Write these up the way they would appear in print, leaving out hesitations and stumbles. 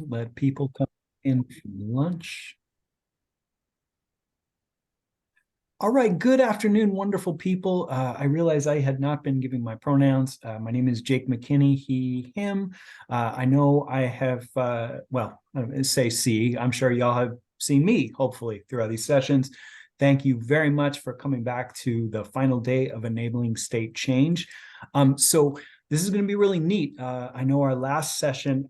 Let people come in for lunch. All right, good afternoon, wonderful people. I realize I had not been giving my pronouns. My name is Jake McKinney, he, him. I know I have, say C. I'm sure y'all have seen me, hopefully, throughout these sessions. Thank you very much for coming back to the final day of enabling state change. So this is going to be really neat. I know our last session,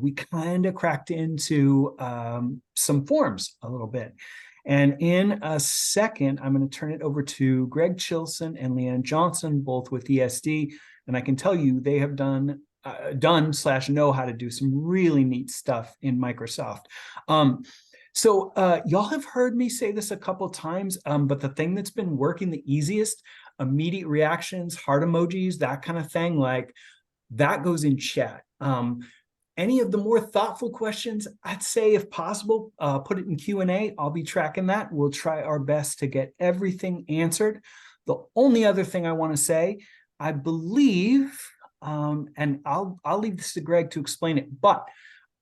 we kind of cracked into some forms a little bit. And in a second, I'm going to turn it over to Greg Chilson and Leanne Johnson, both with ESD. And I can tell you they have done / know how to do some really neat stuff in Microsoft. So y'all have heard me say this a couple times, but the thing that's been working the easiest, immediate reactions, heart emojis, that kind of thing, like that goes in chat. Any of the more thoughtful questions, I'd say if possible, put it in Q&A. I'll be tracking that. We'll try our best to get everything answered. The only other thing I want to say, I believe, and I'll leave this to Greg to explain it, but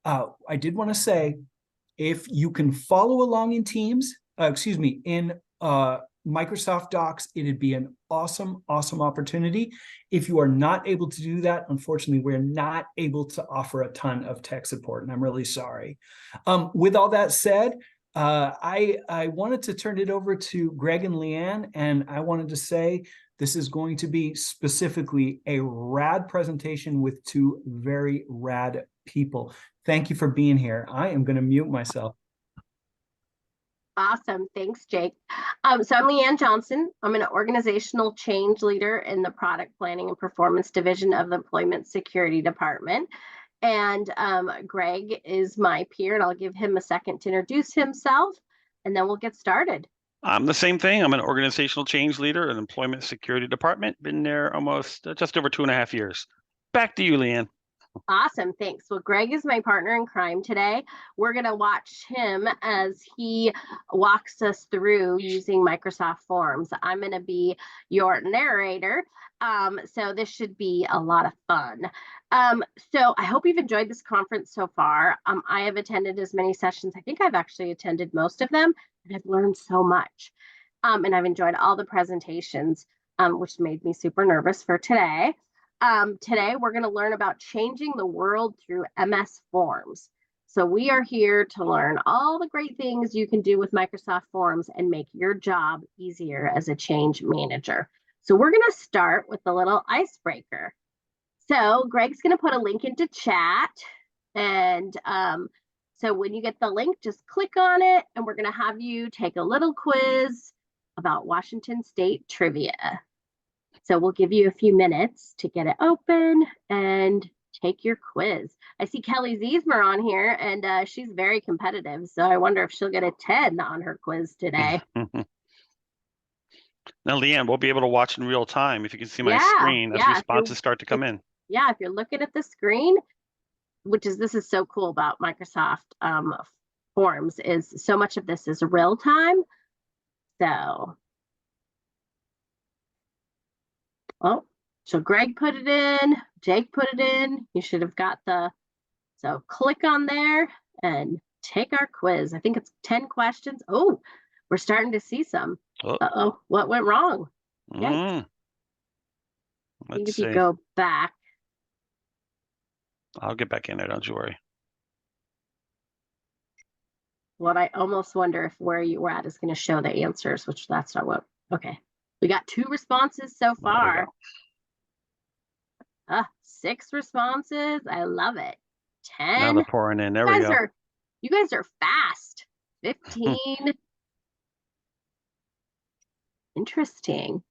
I did want to say, if you can follow along in Teams, in Microsoft Docs, it'd be an awesome opportunity. If you are not able to do that, unfortunately, we're not able to offer a ton of tech support, and I'm really sorry. With all that said, I wanted to turn it over to Greg and Leanne, and I wanted to say this is going to be specifically a rad presentation with two very rad people. Thank you for being here. I am going to mute myself. Awesome. Thanks, Jake. So I'm Leanne Johnson. I'm an organizational change leader in the product planning and performance division of the Employment Security Department. And Greg is my peer, and I'll give him a second to introduce himself, and then we'll get started. I'm the same thing. I'm an organizational change leader in the Employment Security Department. Been there almost just over 2.5 years. Back to you, Leanne. Awesome, thanks. Well, Greg is my partner in crime today. We're going to watch him as he walks us through using Microsoft Forms. I'm going to be your narrator, so this should be a lot of fun. So I hope you've enjoyed this conference so far. I have attended as many sessions. I think I've actually attended most of them, and I've learned so much. And I've enjoyed all the presentations, which made me super nervous for today. Today, we're going to learn about changing the world through MS Forms. So we are here to learn all the great things you can do with Microsoft Forms and make your job easier as a change manager. So we're going to start with a little icebreaker. So Greg's going to put a link into chat. And so when you get the link, just click on it. And we're going to have you take a little quiz about Washington State trivia. So we'll give you a few minutes to get it open and take your quiz. I see Kelly Ziesmer on here, and she's very competitive. So I wonder if she'll get a 10 on her quiz today. Now, Leanne, we'll be able to watch in real time if you can see my screen as responses start to come in. Yeah, if you're looking at the screen, this is so cool about Microsoft Forms, is so much of this is real time. So, so Greg put it in, Jake put it in. You should have got so click on there and take our quiz. I think it's 10 questions. Oh, we're starting to see some. Uh-oh, what went wrong? Let's if see. You go back. I'll get back in there, don't you worry. What I almost wonder if where you were at is going to show the answers, which that's not what. Okay. We got 2 responses so far. 6 responses. I love it. 10. Now they're pouring in. There we go. You guys are fast. 15. Interesting.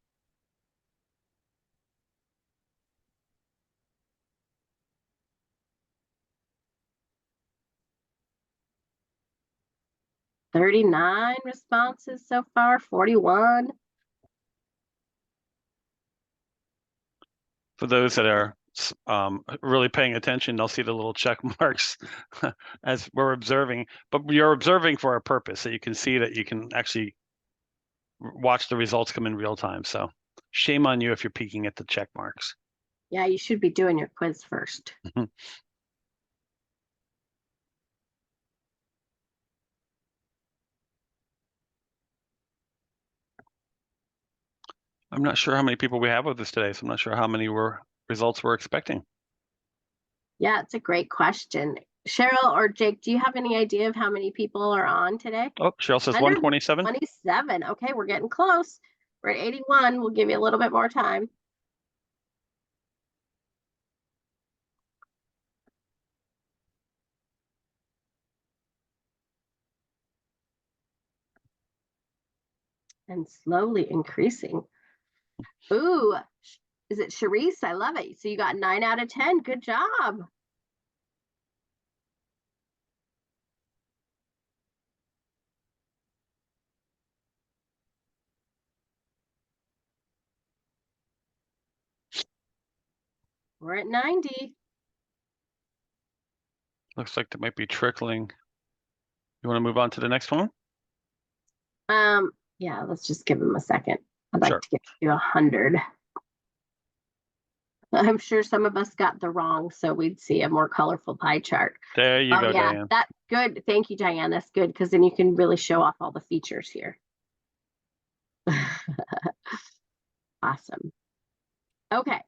$39 responses so far. 41. For those that are really paying attention, they'll see the little check marks as we're observing. But you're observing for a purpose, so you can see that you can actually watch the results come in real time. So shame on you if you're peeking at the check marks. Yeah, you should be doing your quiz first. I'm not sure how many people we have with us today, so I'm not sure how many results we're expecting. Yeah, it's a great question. Cheryl or Jake, do you have any idea of how many people are on today? Oh, Cheryl says 127. 127. Okay, we're getting close. We're at 81. We'll give you a little bit more time. And slowly increasing. Ooh, is it Charisse? I love it. So you got 9 out of 10. Good job. We're at 90. Looks like that might be trickling. You want to move on to the next one? Yeah, let's just give him a second. I'd Sure. like to get to 100. I'm sure some of us got the wrong, so we'd see a more colorful pie chart. There you go, yeah, Diane. that's good. Thank you, Diane. That's good because then you can really show off all the features here. Awesome. Okay.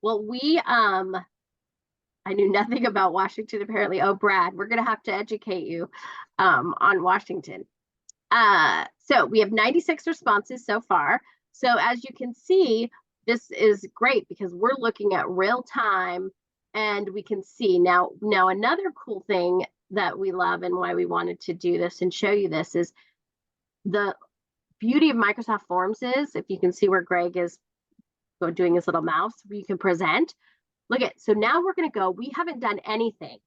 Well, I knew nothing about Washington apparently. Oh, Brad, we're gonna have to educate you on Washington. So we have 96 responses so far. So as you can see, this is great because we're looking at real time and we can see now another cool thing that we love and why we wanted to do this and show you this is the beauty of Microsoft Forms is, if you can see where Greg is doing his little mouse, you can present. Look at, so now we're going to go, we haven't done anything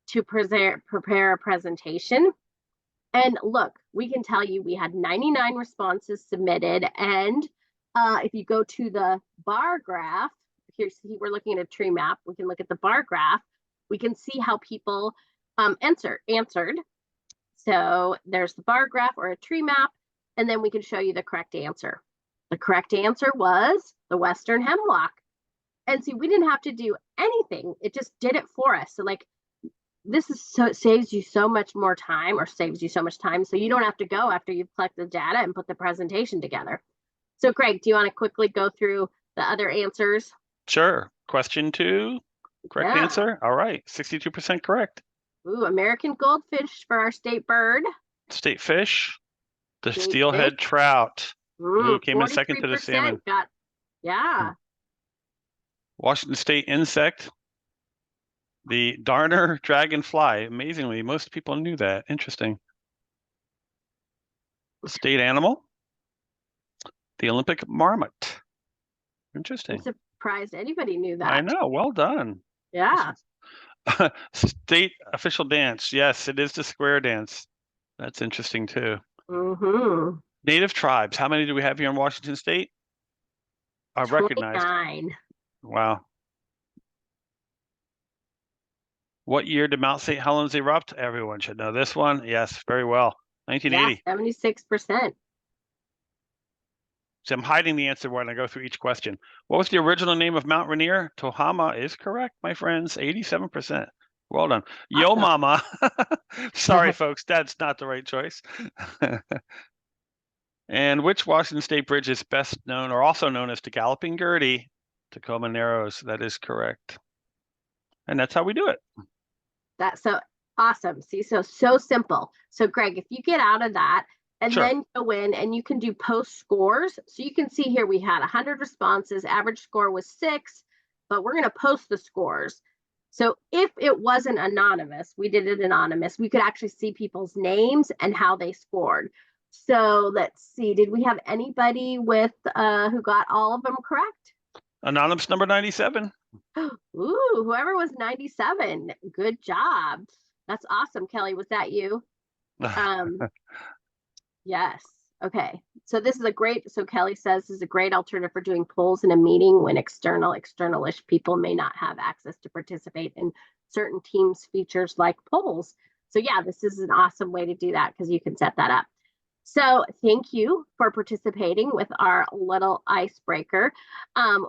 to prepare a presentation. And look, we can tell you we had 99 responses submitted. And if you go to the bar graph, here, see, we're looking at a tree map. We can look at the bar graph. We can see how people answered. So there's the bar graph or a tree map, and then we can show you the correct answer. The correct answer was the Western hemlock. And see, we didn't have to do anything. It just did it for us. So like, this is so, it saves you so much more time or saves you so much time. So you don't have to go after you've collected the data and put the presentation together. So Greg, do you want to quickly go through the other answers? Sure. Question 2, correct answer. All right, 62% correct. Ooh, American goldfish for our state bird. State fish, the State steelhead fish. trout. Ooh, came in 43% second to the salmon. Yeah. Washington State insect, the darner dragonfly. Amazingly, most people knew that. Interesting. State animal, the Olympic marmot. Interesting. I'm surprised anybody knew that. I know. Well done. Yeah. State official dance. Yes, it is the square dance. That's interesting too. Mm-hmm. Native tribes. How many do we have here in Washington State? Recognized. 29. Wow. What year did Mount St. Helens erupt? Everyone should know this one. Yes, very well. 1980. Yeah, 76%. So I'm hiding the answer when I go through each question. What was the original name of Mount Rainier? Tohama is correct, my friends. 87%. Well done. Yo, Awesome. mama. Sorry, folks. That's not the right choice. And which Washington State bridge is best known or also known as the Galloping Gertie? Tacoma Narrows. That is correct. And that's how we do it. That's so awesome. See, so simple. So Greg, if you get out of that and Sure. then go in and you can do post scores. So you can see here we had 100 responses. Average score was 6, but we're going to post the scores. So if it wasn't anonymous, we did it anonymous, we could actually see people's names and how they scored. So let's see, did we have anybody with who got all of them correct? Anonymous number 97. Ooh, whoever was 97, good job. That's awesome, Kelly. Was that you? Yes. Okay. So this is a great, so Kelly says this is a great alternative for doing polls in a meeting when external-ish people may not have access to participate in certain Teams features like polls. So yeah, this is an awesome way to do that because you can set that up. So thank you for participating with our little icebreaker.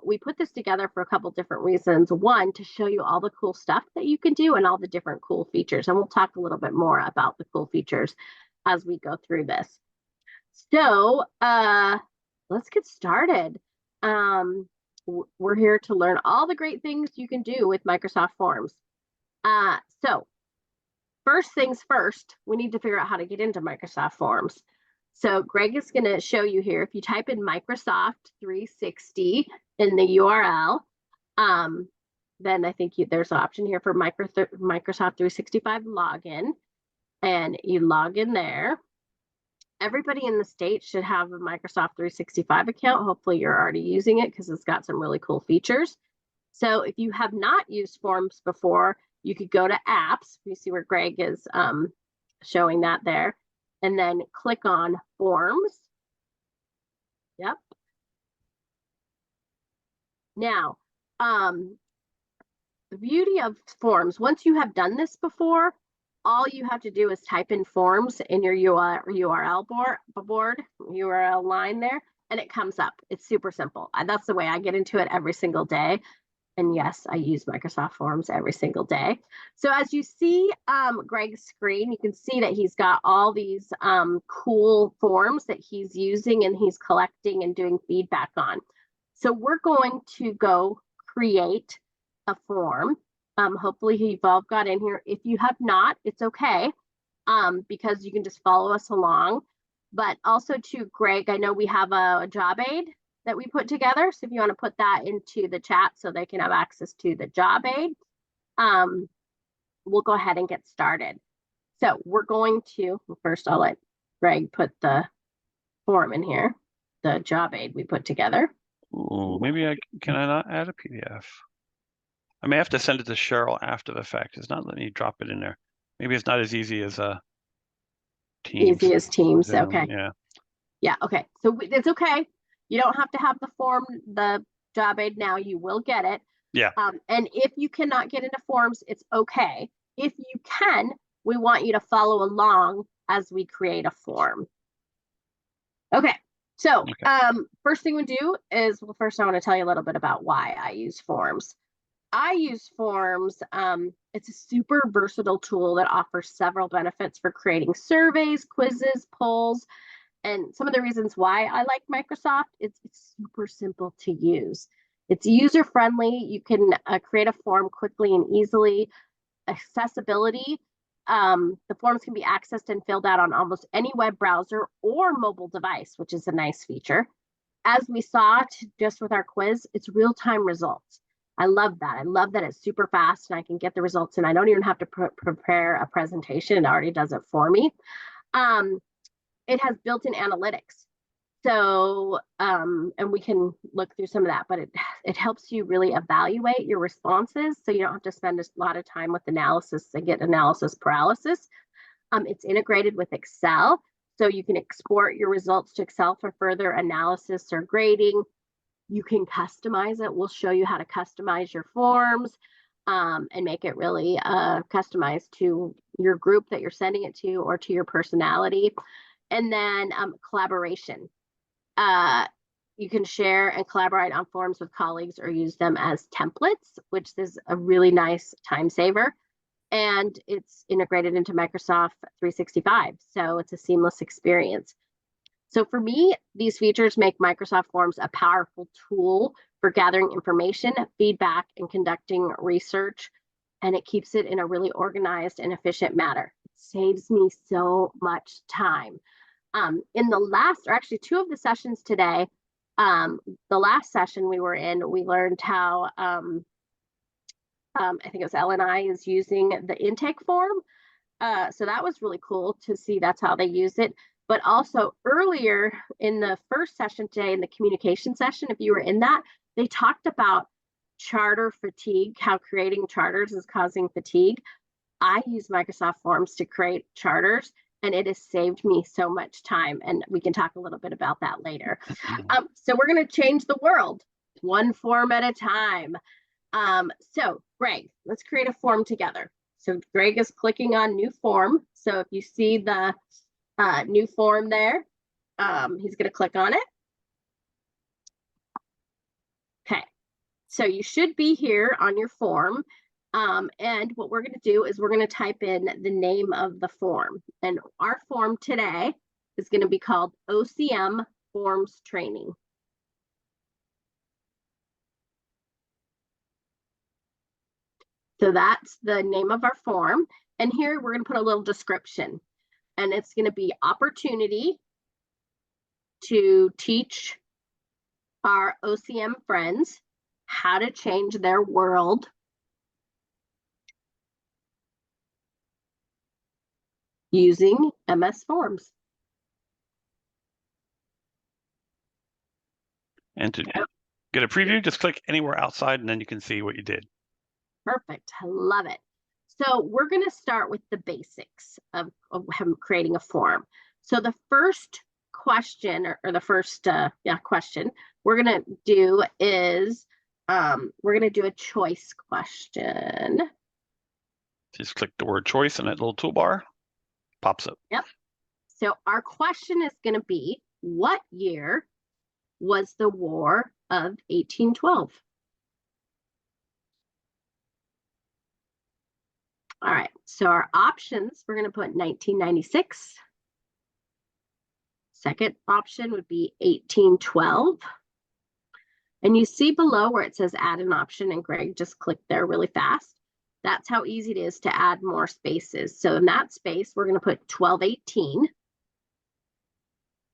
We put this together for a couple different reasons. One, to show you all the cool stuff that you can do and all the different cool features. And we'll talk a little bit more about the cool features as we go through this. So let's get started. We're here to learn all the great things you can do with Microsoft Forms. So first things first, we need to figure out how to get into Microsoft Forms. So Greg is going to show you here. If you type in Microsoft 360 in the URL, then I think there's an option here for Microsoft 365 login, and you log in there. Everybody in the state should have a Microsoft 365 account. Hopefully you're already using it because it's got some really cool features. So if you have not used Forms before, you could go to apps. You see where Greg is showing that there, and then click on Forms. Yep. Now, the beauty of Forms, once you have done this before, all you have to do is type in Forms in your URL line there, and it comes up. It's super simple. That's the way I get into it every single day. And yes, I use Microsoft Forms every single day. So as you see Greg's screen, you can see that he's got all these cool forms that he's using and he's collecting and doing feedback on. So we're going to go create a form. Hopefully you've all got in here. If you have not, it's okay, because you can just follow us along. But also to Greg, I know we have a job aid that we put together. So if you want to put that into the chat so they can have access to the job aid, we'll go ahead and get started. So we're going to, first I'll let Greg put the form in here, the job aid we put together. Ooh, maybe can I not add a PDF? I may have to send it to Cheryl after the fact. It's not letting me drop it in there. Maybe it's not as easy as Teams. Easy as Teams, Zoom. okay. Yeah. Yeah, okay. So it's okay. You don't have to have the form, the job aid now. You will get it. Yeah. And if you cannot get into Forms, it's okay. If you can, we want you to follow along as we create a form. Okay. So first thing we do is, well, first I want to tell you a little bit about why I use Forms. I use Forms. It's a super versatile tool that offers several benefits for creating surveys, quizzes, polls. And some of the reasons why I like Microsoft, it's super simple to use. It's user-friendly. You can create a form quickly and easily. Accessibility. The forms can be accessed and filled out on almost any web browser or mobile device, which is a nice feature. As we saw just with our quiz, it's real-time results. I love that. I love that it's super fast and I can get the results and I don't even have to prepare a presentation. It already does it for me. It has built-in analytics. So, and we can look through some of that, but it helps you really evaluate your responses. So you don't have to spend a lot of time with analysis and get analysis paralysis. It's integrated with Excel. So you can export your results to Excel for further analysis or grading. You can customize it. We'll show you how to customize your forms and make it really customized to your group that you're sending it to or to your personality. And then collaboration. You can share and collaborate on forms with colleagues or use them as templates, which is a really nice time saver. And it's integrated into Microsoft 365. So it's a seamless experience. So for me, these features make Microsoft Forms a powerful tool for gathering information, feedback, and conducting research. And it keeps it in a really organized and efficient manner. It saves me so much time. In the last, or actually two of the sessions today, the last session we were in, we learned how, I think it was LNI is using the intake form. So that was really cool to see that's how they use it. But also earlier in the first session today, in the communication session, if you were in that, they talked about charter fatigue, how creating charters is causing fatigue. I use Microsoft Forms to create charters, and it has saved me so much time. And we can talk a little bit about that later. So we're going to change the world one form at a time. So Greg, let's create a form together. So Greg is clicking on new form. So if you see the new form there, he's going to click on it. Okay, so you should be here on your form. And what we're going to do is we're going to type in the name of the form. And our form today is going to be called OCM Forms Training. So that's the name of our form. And here we're going to put a little description. And it's going to be opportunity to teach our OCM friends how to change their world using MS Forms. And to get a preview, just click anywhere outside and then you can see what you did. Perfect. I love it. So we're going to start with the basics of creating a form. So the first question or the first question we're going to do is we're going to do a choice question. Just click the word choice in that little toolbar, pops up. Yep. So our question is going to be, what year was the War of 1812? All right, so our options, we're going to put 1996. Second option would be 1812. And you see below where it says add an option, and Greg just clicked there really fast. That's how easy it is to add more spaces. So in that space, we're going to put 1218.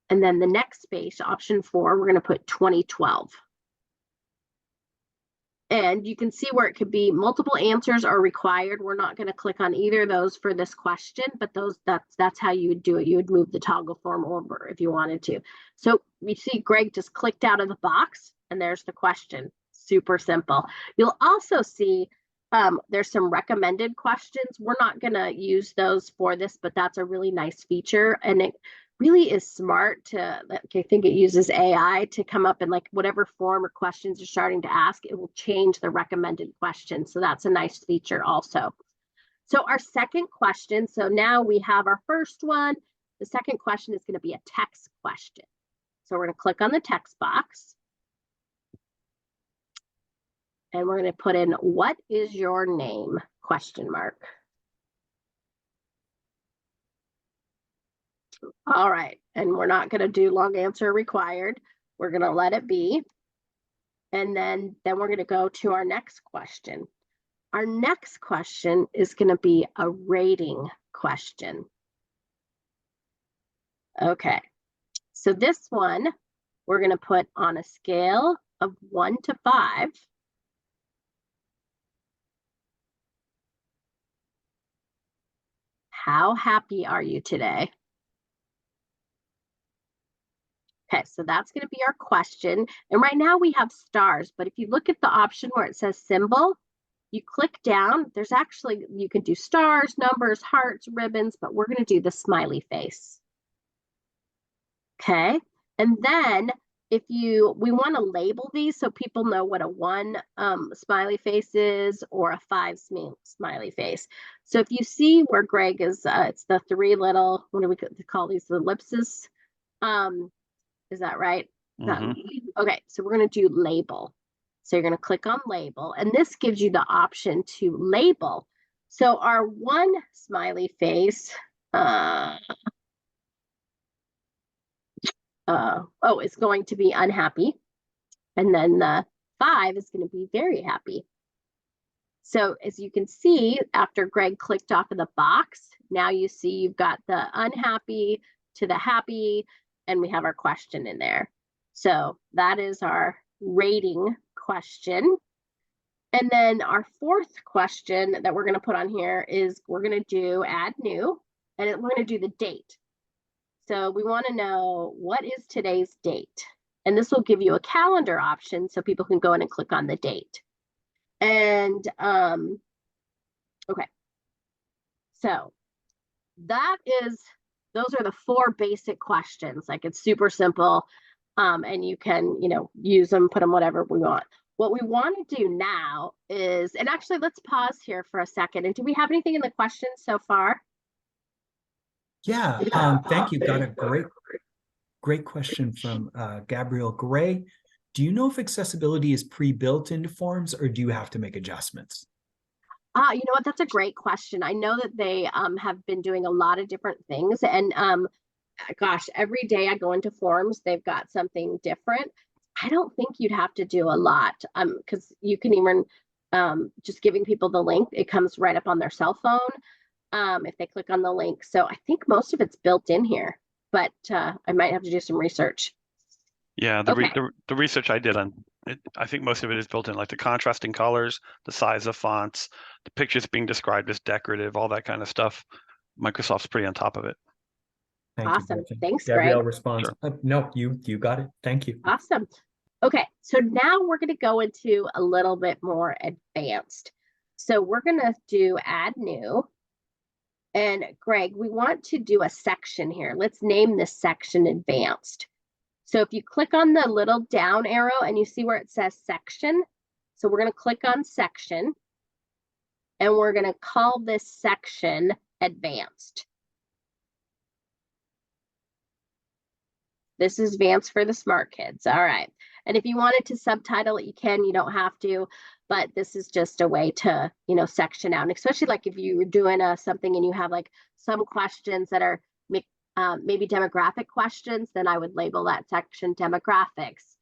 And then the next space, option 4, we're going to put 2012. And you can see where it could be multiple answers are required. We're not going to click on either of those for this question, but that's how you would do it. You would move the toggle form over if you wanted to. So you see Greg just clicked out of the box and there's the question. Super simple. You'll also see there's some recommended questions. We're not going to use those for this, but that's a really nice feature. And it really is smart to, I think it uses AI to come up in like whatever form or questions you're starting to ask, it will change the recommended question. So that's a nice feature also. So our second question, so now we have our first one. The second question is going to be a text question. So we're going to click on the text box. And we're going to put in, what is your name? Question mark. All right, and we're not going to do long answer required. We're going to let it be. And then we're going to go to our next question. Our next question is going to be a rating question. Okay, so this one, we're going to put on a scale of 1 to 5. How happy are you today? Okay, so that's going to be our question. And right now we have stars, but if you look at the option where it says symbol, you click down, there's actually, you can do stars, numbers, hearts, ribbons, but we're going to do the smiley face. Okay, and then we want to label these so people know what a 1 smiley face is or a 5 smiley face. So if you see where Greg is, it's the 3 little, what do we call these, the ellipses? Is that right? Mm-hmm. Okay, so we're going to do label. So you're going to click on label, and this gives you the option to label. So our 1 smiley face, is going to be unhappy. And then the 5 is going to be very happy. So as you can see, after Greg clicked off of the box, now you see you've got the unhappy to the happy, and we have our question in there. So that is our rating question. And then our fourth question that we're going to put on here is we're going to do add new, and we're going to do the date. So we want to know, what is today's date? And this will give you a calendar option so people can go in and click on the date. And okay, so those are the 4 basic questions. Like, it's super simple, and you can, use them, put them whatever we want. What we want to do now is, and actually let's pause here for a second. And do we have anything in the questions so far? Yeah, thank you. Got a great question from Gabrielle Gray. Do you know if accessibility is pre-built into forms, or do you have to make adjustments? You know what? That's a great question. I know that they have been doing a lot of different things, and gosh, every day I go into forms, they've got something different. I don't think you'd have to do a lot, because you can even just giving people the link. It comes right up on their cell phone if they click on the link. So I think most of it's built in here, but I might have to do some research. Yeah, the research I did on it, I think most of it is built in, like the contrasting colors, the size of fonts, the pictures being described as decorative, all that kind of stuff. Microsoft's pretty on top of it. Thank Awesome. you, Gretchen. Thanks, Gabrielle Greg. responds. Sure. No, you got it. Thank you. Awesome. Okay, so now we're going to go into a little bit more advanced. So we're going to do add new. And Greg, we want to do a section here. Let's name this section advanced. So if you click on the little down arrow and you see where it says section, so we're going to click on section and we're going to call this section advanced. This is advanced for the smart kids. All right. And if you wanted to subtitle it, you can, you don't have to, but this is just a way to, you know, section out. And especially like if you were doing something and you have like some questions that are maybe demographic questions, then I would label that section demographics.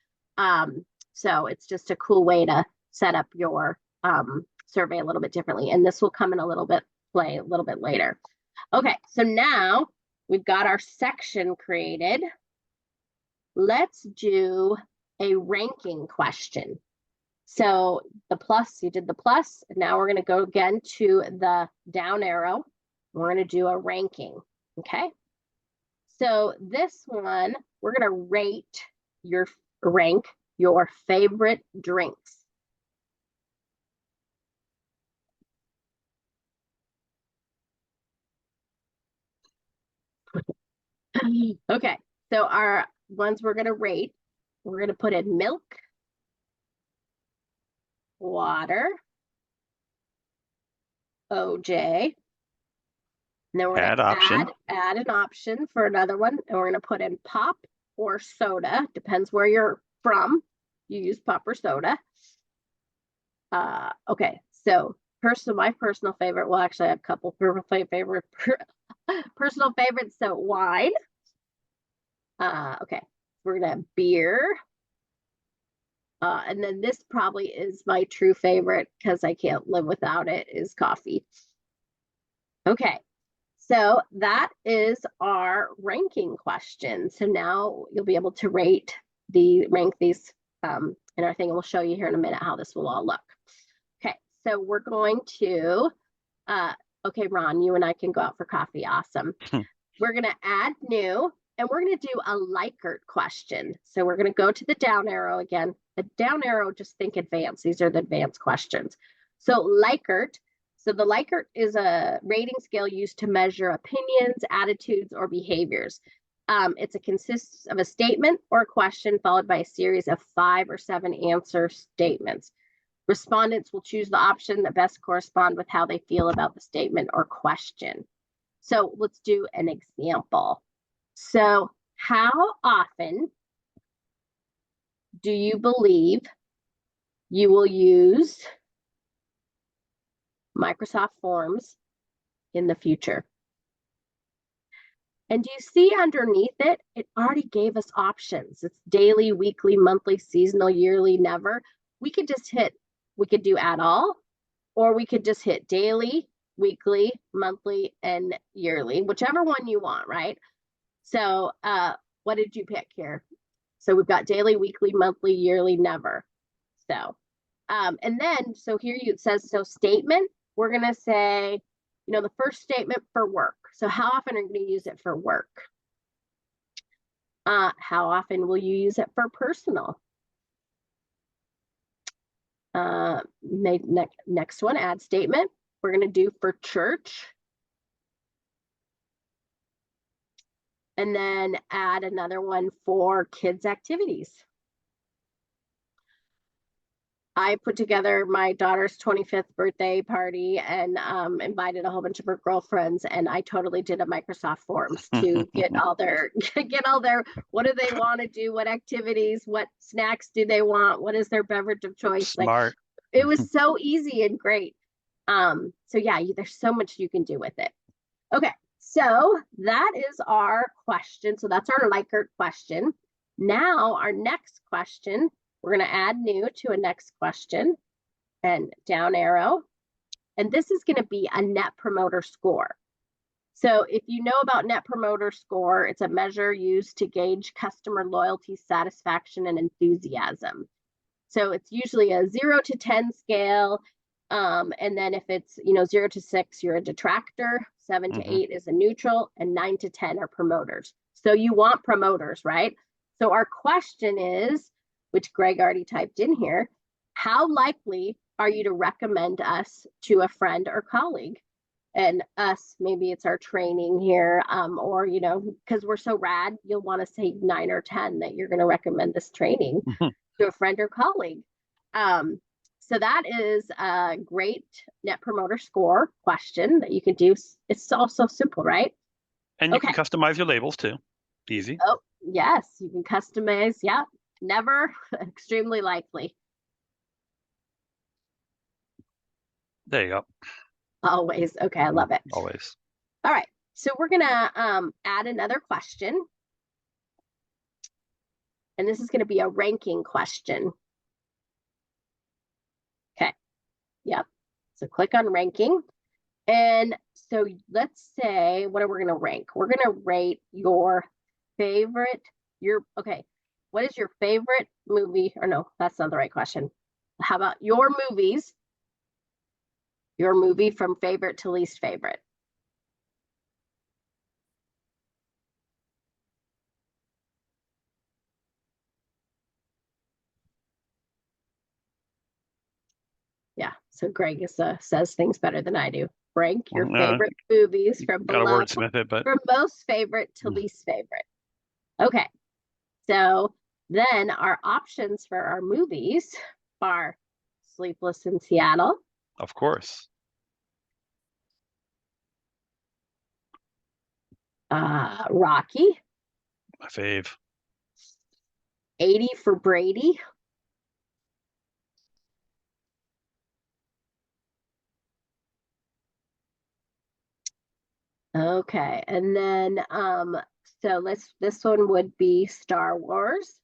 So it's just a cool way to set up your survey a little bit differently. And this will come in a little bit later. Okay, so now we've got our section created. Let's do a ranking question. So the plus, you did the plus, and now we're going to go again to the down arrow. We're going to do a ranking, okay? So this one, we're going to rank your favorite drinks. Okay, so our ones we're going to rate, we're going to put in milk, water, OJ. And then we're going to add an option for another one. And we're going to put in pop or soda. Depends where you're from. You use pop or soda. Okay, so my personal favorite, well, actually I have a couple personal favorites. So wine. Okay, we're going to have beer. And then this probably is my true favorite because I can't live without it, is coffee. Okay, so that is our ranking question. So now you'll be able to rank these in our thing, and we'll show you here in a minute how this will all look. Okay, so we're going to, okay, Ron, you and I can go out for coffee. Awesome. We're going to add new. And we're going to do a Likert question. So we're going to go to the down arrow again. The down arrow, just think advanced. These are the advanced questions. So Likert. So the Likert is a rating scale used to measure opinions, attitudes, or behaviors. It consists of a statement or a question followed by a series of 5 or 7 answer statements. Respondents will choose the option that best correspond with how they feel about the statement or question. So let's do an example. So how often do you believe you will use Microsoft Forms in the future? And do you see underneath it, it already gave us options. It's daily, weekly, monthly, seasonal, yearly, never. We could do add all, or we could just hit daily, weekly, monthly, and yearly, whichever one you want, right? So what did you pick here? So we've got daily, weekly, monthly, yearly, never. So, and then, so here it says, so statement, we're going to say, you know, the first statement for work. So how often are you going to use it for work? How often will you use it for personal? Next one, add statement. We're going to do for church. And then add another one for kids' activities. I put together my daughter's 25th birthday party and invited a whole bunch of her girlfriends, and I totally did a Microsoft Forms to get all their, what do they want to do? What activities, what snacks do they want? What is their beverage of choice? Smart. Like, it was so easy and great. So yeah, there's so much you can do with it. Okay. So that is our question. So that's our Likert question. Now our next question, we're going to add new to a next question. and down arrow. And this is going to be a net promoter score. So if you know about net promoter score, it's a measure used to gauge customer loyalty, satisfaction, and enthusiasm. So it's usually a 0 to 10 scale. And then if it's, 0 to 6, you're a detractor, 7 to 8 is a neutral, and 9 to 10 are promoters. So you want promoters, right? So our question is, which Greg already typed in here, how likely are you to recommend us to a friend or colleague? And us, maybe it's our training here, or, because we're so rad, you'll want to say 9 or 10 that you're going to recommend this training to a friend or colleague. So that is a great net promoter score question that you can do. It's also simple, right? And you can customize your labels too. Easy. Oh, yes, you can customize. Yeah, never, extremely likely. There you go. Always. Okay, I love it. Always. All right, so we're gonna add another question. And this is going to be a ranking question. Okay. Yep. So click on ranking. And so let's say, what are we going to rank? We're going to rate your favorite, okay. What is your favorite movie? Or no, that's not the right question. How about your movies? Your movie from favorite to least favorite. Yeah, so Greg says things better than I do. Rank your favorite movies from below, from most favorite to least favorite. Okay, so then our options for our movies are Sleepless in Seattle. Of course. Rocky. My fave. 80 for Brady. Okay, and then so this one would be Star Wars.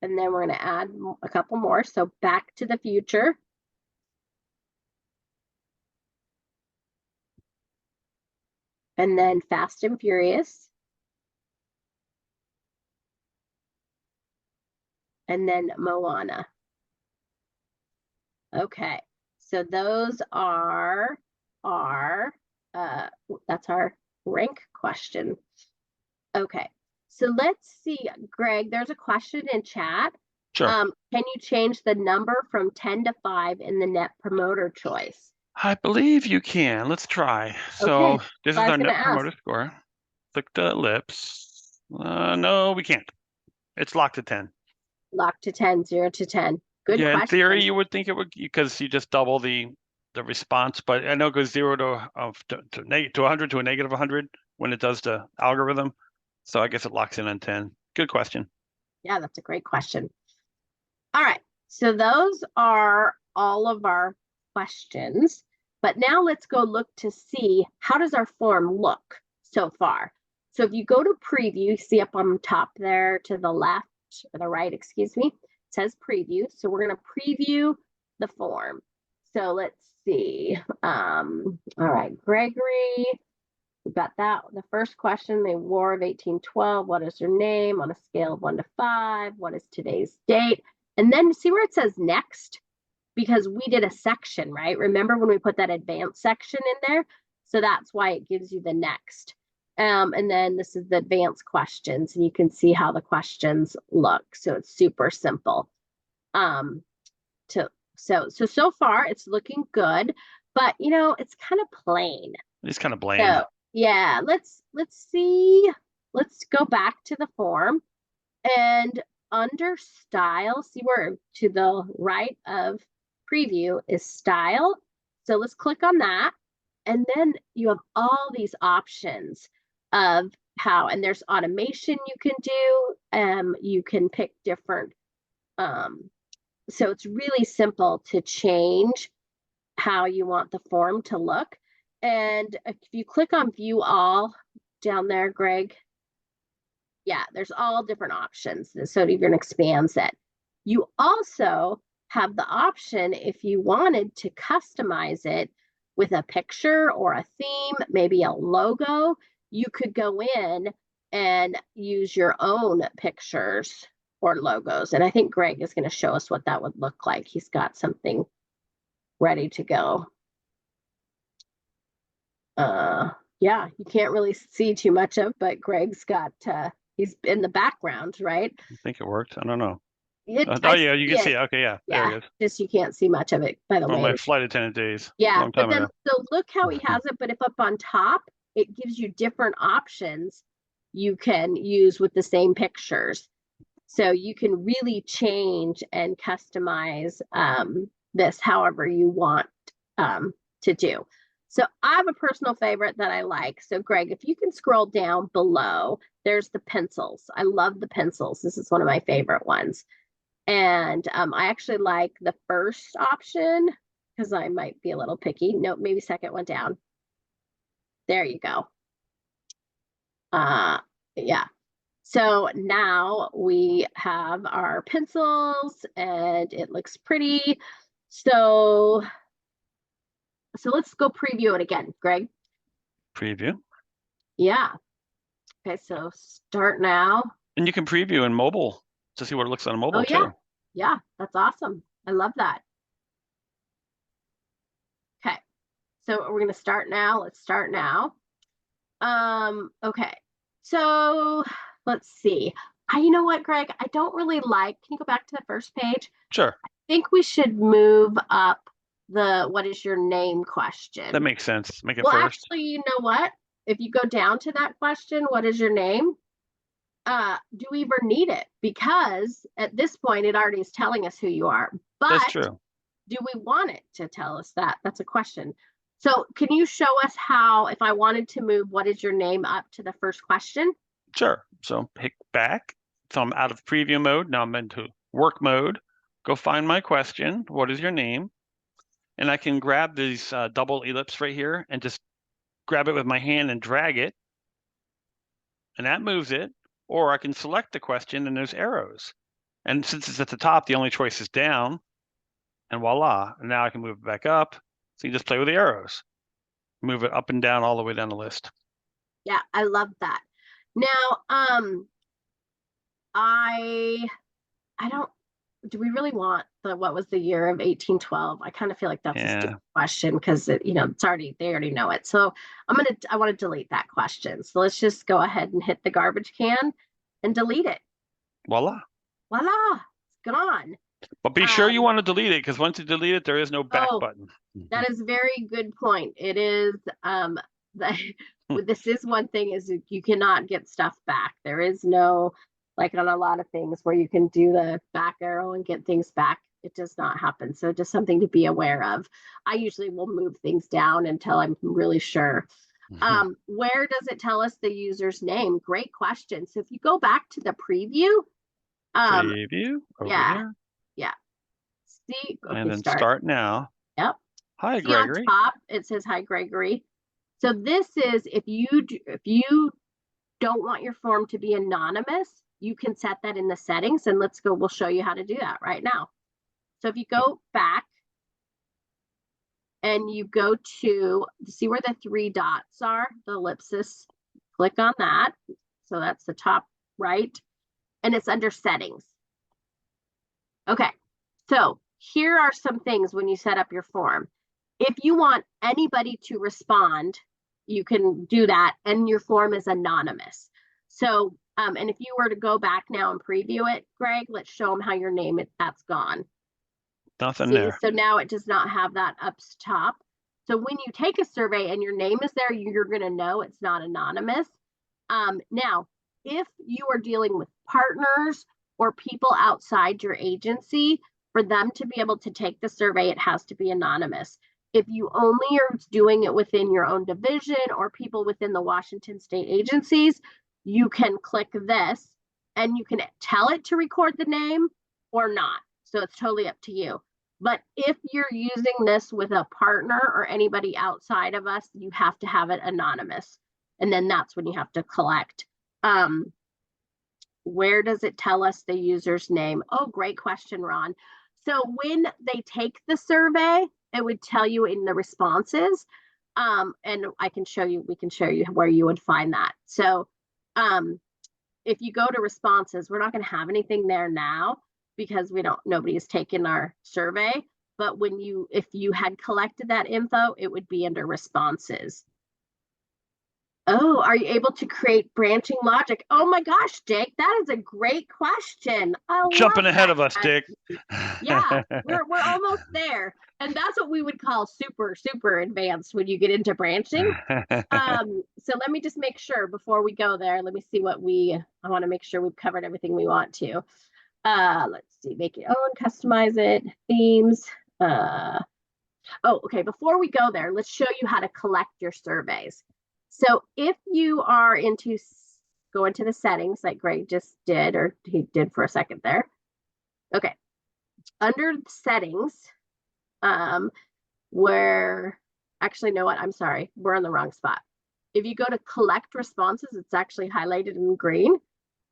And then we're going to add a couple more. So Back to the Future. And then Fast and Furious. And then Moana. Okay, so those are that's our rank question. Okay, so let's see, Greg, there's a question in chat. Sure. Can you change the number from 10 to 5 in the net promoter choice? I believe you can. Let's try. So this is our net promoter score. Click the ellipse. No, we can't. It's locked to 10. Locked to 10, 0 to 10. Good question. In theory, you would think it would, because you just double the response, but I know it goes 0 to 100 to a negative 100 when it does the algorithm. So I guess it locks in on 10. Good question. Yeah, that's a great question. All right, so those are all of our questions, but now let's go look to see how does our form look so far. So if you go to preview, see up on top there to the left or the right, excuse me, it says preview. So we're going to preview the form. So let's see. All right, Gregory, we got that. The first question, the War of 1812, what is your name on a scale of 1 to 5? What is today's date? And then see where it says next, because we did a section, right? Remember when we put that advanced section in there? So that's why it gives you the next. And then this is the advanced questions, and you can see how the questions look. So it's super simple. So far it's looking good, but it's kind of plain. It's kind of bland. So yeah, let's see. Let's go back to the form, and under style, see where to the right of preview is style. So let's click on that. And then you have all these options of how, and there's automation you can do. You can pick different. So it's really simple to change how you want the form to look. And if you click on view all down there, Greg, yeah, there's all different options. So it even expands it. You also have the option, if you wanted to customize it with a picture or a theme, maybe a logo, you could go in and use your own pictures or logos. And I think Greg is going to show us what that would look like. He's got something ready to go. Yeah, you can't really see too much of, but Greg's got, he's in the background, right? I think it worked. I don't know. Oh Yeah, you can see it. Okay, yeah, there it is. Just you can't see much of it, by the From way. my flight attendant days. Yeah, Long but time then ago. so look how he has it, but if up on top, it gives you different options you can use with the same pictures. So you can really change and customize this however you want to do. So I have a personal favorite that I like. So Greg, if you can scroll down below, there's the pencils. I love the pencils. This is one of my favorite ones. And I actually like the first option because I might be a little picky. Nope, maybe second one down. There you go. Yeah. So now we have our pencils and it looks pretty. So let's go preview it again, Greg. Preview. Yeah. Okay, so start now. And you can preview in mobile to see what it looks on mobile too. Yeah, that's awesome. I love that. Okay, so we're going to start now. Let's start now. Okay, so let's see. You know what, Greg? I don't really like, can you go back to the first page? Sure. I think we should move up the what is your name question. That makes sense. Make it well, first. Actually, you know what? If you go down to that question, what is your name? Do we even need it? Because at this point, it already is telling us who you are. But that's true. Do we want it to tell us that? That's a question. So can you show us how, if I wanted to move what is your name up to the first question? Sure. So pick back. So I'm out of preview mode. Now I'm into work mode. Go find my question. What is your name? And I can grab these double ellipse right here and just grab it with my hand and drag it. And that moves it. Or I can select the question and there's arrows. And since it's at the top, the only choice is down. And voila. And now I can move it back up. So you just play with the arrows. Move it up and down all the way down the list. Yeah, I love that. Now, I don't, do we really want the what was the year of 1812? I kind of feel like that's a stupid question because it's already, they already know it. So I want to delete that question. So let's just go ahead and hit the garbage can and delete it. Voila. Voila, it's gone. But be sure you want to delete it because once you delete it, there is no back button. That is a very good point. It is this is one thing is you cannot get stuff back. There is no, like on a lot of things where you can do the back arrow and get things back. It does not happen. So just something to be aware of. I usually will move things down until I'm really sure. Where does it tell us the user's name? Great question. So if you go back to the preview. Preview over here. Yeah. See, okay, and then start now. Yep. Hi, See Gregory. on top, it says hi, Gregory. So this is if you don't want your form to be anonymous, you can set that in the settings, and we'll show you how to do that right now. So if you go back and you go to see where the 3 dots are, the ellipsis, click on that. So that's the top right, and it's under settings. Okay, so here are some things when you set up your form. If you want anybody to respond, you can do that, and your form is anonymous. So, and if you were to go back now and preview it, Greg, let's show them how your name that's gone. Nothing there. So now it does not have that up top. So when you take a survey and your name is there, you're going to know it's not anonymous. Now, if you are dealing with partners or people outside your agency, for them to be able to take the survey, it has to be anonymous. If you only are doing it within your own division or people within the Washington state agencies, you can click this and you can tell it to record the name or not. So it's totally up to you. But if you're using this with a partner or anybody outside of us, you have to have it anonymous. And then that's when you have to collect. where does it tell us the user's name? Oh, great question, Ron. So when they take the survey, it would tell you in the responses. And we can show you where you would find that. So if you go to responses, we're not going to have anything there now because nobody has taken our survey. But if you had collected that info, it would be under responses. Oh, are you able to create branching logic? Oh my gosh, Jake, that is a great question. Jumping ahead of us, Dick. Yeah, we're almost there. And that's what we would call super, super advanced when you get into branching. So let me just make sure before we go there. Let me see I want to make sure we've covered everything we want to. Let's see, make your own, customize it, themes. Okay, before we go there, let's show you how to collect your surveys. So if you are go into the settings like Greg just did, or he did for a second there. Okay, under settings, actually, you know what? I'm sorry, we're in the wrong spot. If you go to collect responses, it's actually highlighted in green.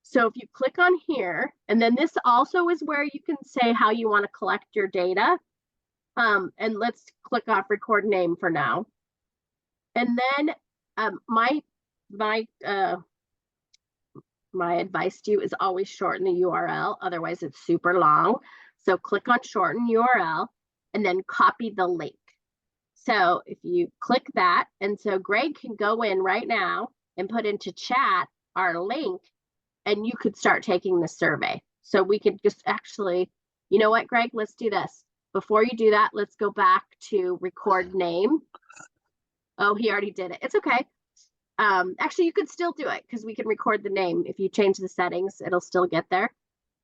So if you click on here, and then this also is where you can say how you want to collect your data. And let's click off record name for now. And then my advice to you is always shorten the URL. Otherwise, it's super long. So click on shorten URL and then copy the link. So if you click that, and so Greg can go in right now and put into chat our link, and you could start taking the survey. So we could just actually, you know what, Greg, let's do this. Before you do that, let's go back to record name. Oh, he already did it. It's okay. Actually, you could still do it because we can record the name. If you change the settings, it'll still get there.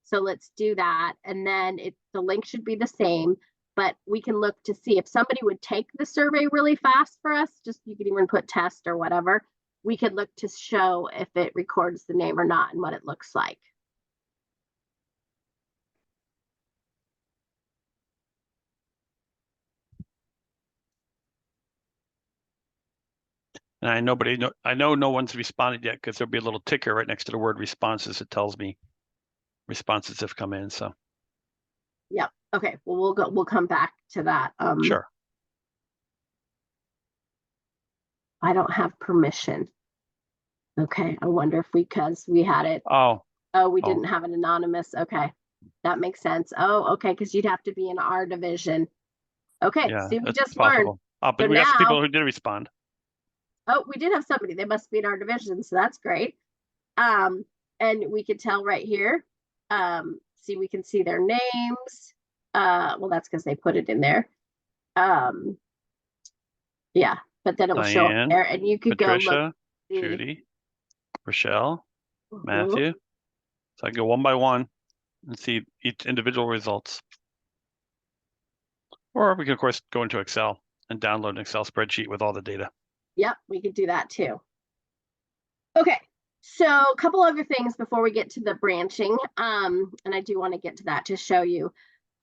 So let's do that. And then the link should be the same, but we can look to see if somebody would take the survey really fast for us. Just you can even put test or whatever. We could look to show if it records the name or not and what it looks like. And I know no one's responded yet because there'll be a little ticker right next to the word responses that tells me responses have come in. So yeah, okay. Well, we'll come back to that. Sure. I don't have permission. Okay, I wonder if because we had it. Oh, we didn't have an anonymous. Okay, that makes sense. Oh, okay, because you'd have to be in our division. Okay, yeah, see, we just possible. learned. But So we got some now- people who did respond. Oh, we did have somebody. They must be in our division, so that's great. And we could tell right here. See, we can see their names. Well, that's because they put it in there. Yeah, but then it will show up there, and you could Patricia, go look. Judy, Rochelle, Matthew. So I go one by one and see each individual results. Or we can, of course, go into Excel and download an Excel spreadsheet with all the data. Yep, we could do that too. Okay, so a couple other things before we get to the branching. And I do want to get to that to show you.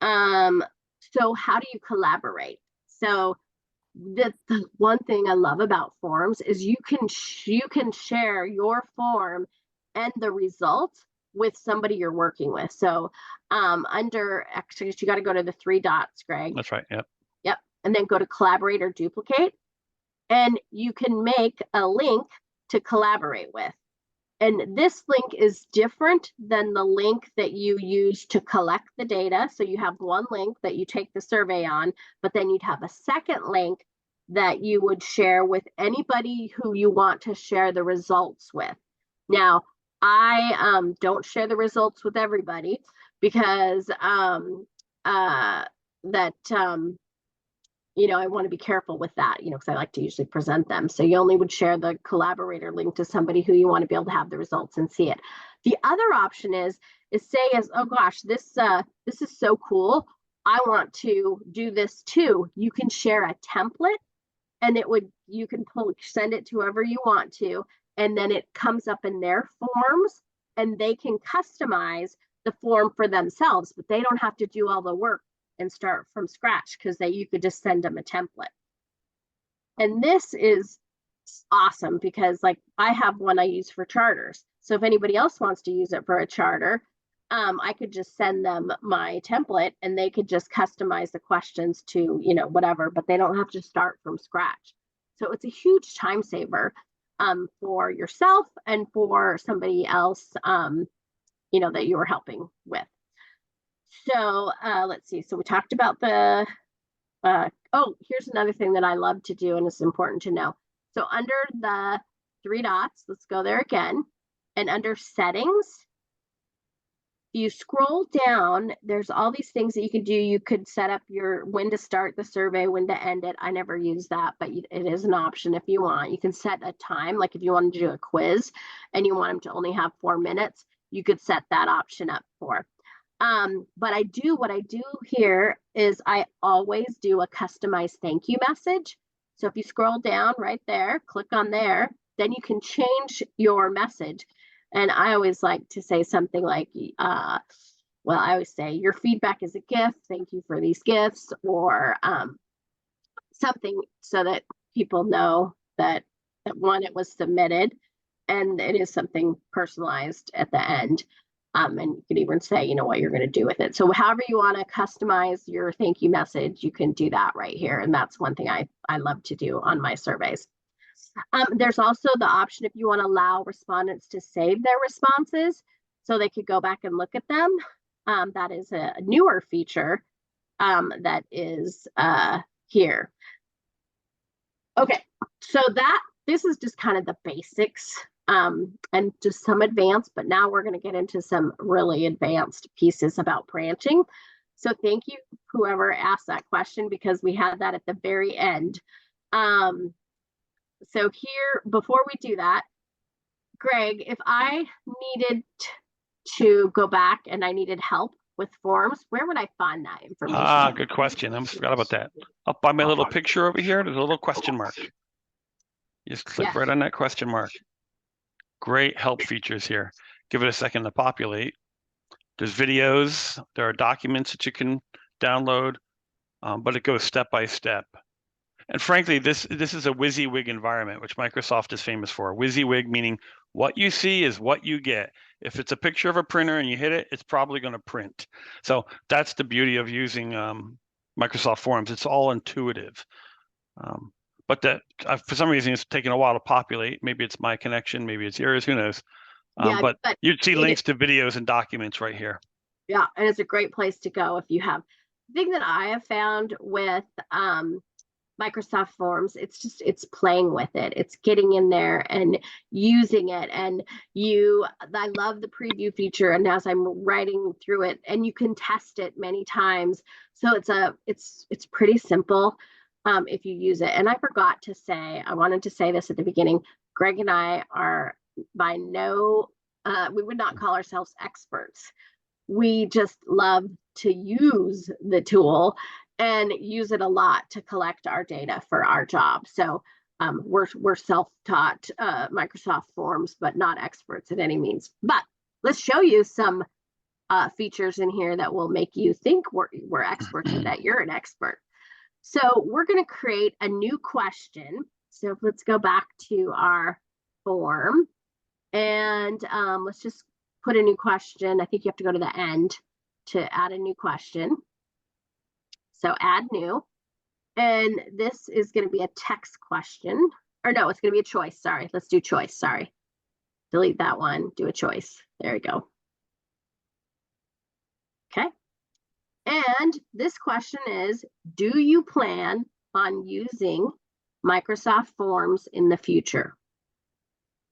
So how do you collaborate? So the one thing I love about forms is you can share your form and the results with somebody you're working with. So actually you got to go to the 3 dots, Greg. That's right. Yep. Yep. And then go to collaborate or duplicate. And you can make a link to collaborate with. And this link is different than the link that you use to collect the data. So you have one link that you take the survey on, but then you'd have a second link that you would share with anybody who you want to share the results with. Now, I don't share the results with everybody because I want to be careful with that, because I like to usually present them. So you only would share the collaborator link to somebody who you want to be able to have the results and see it. The other option is say, oh gosh, this is so cool. I want to do this too. You can share a template, and you can send it to whoever you want to, and then it comes up in their forms, and they can customize the form for themselves, but they don't have to do all the work and start from scratch because you could just send them a template. And this is awesome because I have one I use for charters. So if anybody else wants to use it for a charter, I could just send them my template and they could just customize the questions to, you know, whatever, but they don't have to start from scratch. So it's a huge time saver for yourself and for somebody else, you know, that you were helping with. So let's see. So we talked about the, oh, here's another thing that I love to do and it's important to know. So under the 3 dots, let's go there again. And under settings, you scroll down, there's all these things that you can do. You could set up your when to start the survey, when to end it. I never use that, but it is an option if you want. You can set a time, like if you want to do a quiz and you want them to only have 4 minutes, you could set that option up for. But what I do here is I always do a customized thank you message. So if you scroll down right there, click on there, then you can change your message. And I always like to say something like, well, I always say your feedback is a gift. Thank you for these gifts, or something so that people know that one, it was submitted and it is something personalized at the end. And you can even say, you know, what you're going to do with it. So however you want to customize your thank you message, you can do that right here. And that's one thing I love to do on my surveys. There's also the option if you want to allow respondents to save their responses so they could go back and look at them. That is a newer feature that is here. Okay, so this is just kind of the basics and just some advanced, but now we're going to get into some really advanced pieces about branching. So thank you, whoever asked that question, because we had that at the very end. So here, before we do that, Greg, if I needed to go back and I needed help with forms, where would I find that information? Ah, good question. I forgot about that. Up by my little picture over here, there's a little question mark. You just click right on that question mark. Great help features here. Give it a second to populate. There's videos, there are documents that you can download, but it goes step by step. And frankly, this is a WYSIWYG environment, which Microsoft is famous for. WYSIWYG meaning what you see is what you get. If it's a picture of a printer and you hit it, it's probably going to print. So that's the beauty of using Microsoft Forms. It's all intuitive. But that for some reason it's taking a while to populate. Maybe it's my connection, maybe it's yours, who knows? But you'd see links to videos and documents right here. Yeah, and it's a great place to go if you have. The thing that I have found with Microsoft Forms, it's playing with it. It's getting in there and using it. And I love the preview feature. And as I'm writing through it, and you can test it many times. So it's pretty simple if you use it. And I forgot to say, I wanted to say this at the beginning. Greg and I are by no, we would not call ourselves experts. We just love to use the tool and use it a lot to collect our data for our job. So we're self-taught Microsoft Forms, but not experts at any means. But let's show you some features in here that will make you think we're experts and that you're an expert. So we're going to create a new question. So let's go back to our form and let's just put a new question. I think you have to go to the end to add a new question. So add new, and this is going to be a text question, or no, it's going to be a choice. Sorry, let's do choice. Sorry, delete that one, do a choice. There we go. Okay. And this question is, do you plan on using Microsoft Forms in the future?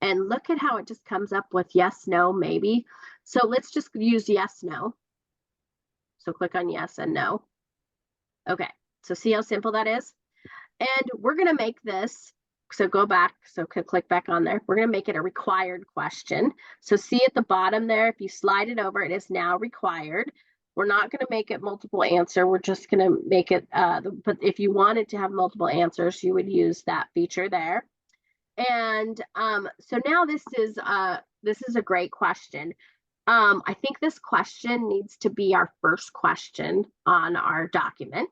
And look at how it just comes up with yes, no, maybe. So let's just use yes, no. So click on yes and no. Okay, so see how simple that is? And we're going to make this, so go back, so click back on there. We're going to make it a required question. So see at the bottom there, if you slide it over, it is now required. We're not going to make it multiple answer. We're just going to make it, but if you wanted to have multiple answers, you would use that feature there. And so now this is a great question. I think this question needs to be our first question on our document.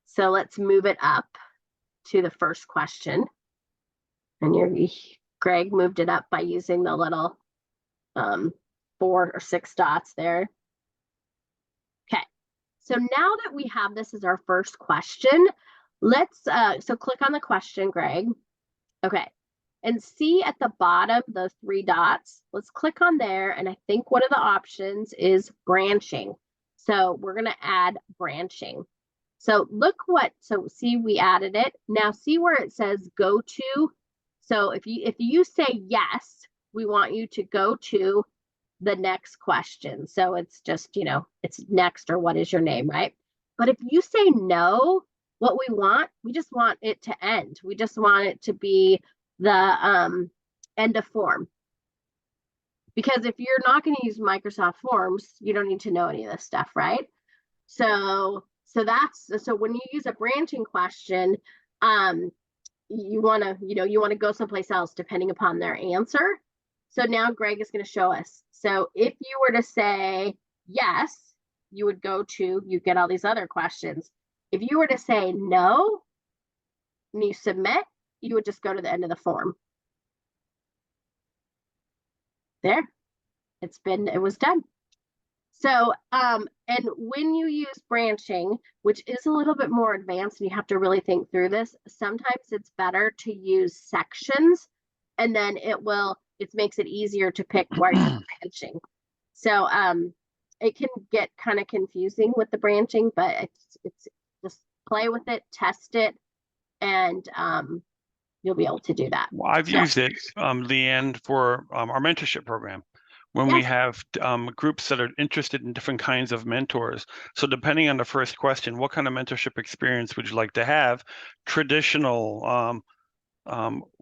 So let's move it up to the first question. And Greg moved it up by using the little 4 or 6 dots there. Okay, so now that we have this as our first question, let's, so click on the question, Greg. Okay, and see at the bottom, the 3 dots, let's click on there. And I think one of the options is branching. So we're gonna add branching. So look what, so see, we added it. Now see where it says go to. So if you say yes, we want you to go to the next question. So it's just, you know, it's next or what is your name, right? But if you say no, what we just want it to end. We just want it to be the end of form. Because if you're not going to use Microsoft Forms, you don't need to know any of this stuff, right? So when you use a branching question, you want to go someplace else depending upon their answer. So now Greg is going to show us. So if you were to say yes, you get all these other questions. If you were to say no and you submit, you would just go to the end of the form. There, it was done. So, and when you use branching, which is a little bit more advanced and you have to really think through this, sometimes it's better to use sections, and then it makes it easier to pick where you're branching. So, it can get kind of confusing with the branching, but it's just play with it, test it, and you'll be able to do that. Well, I've used it, Leanne, for our mentorship program. When we have groups that are interested in different kinds of mentors. So depending on the first question, what kind of mentorship experience would you like to have? Traditional,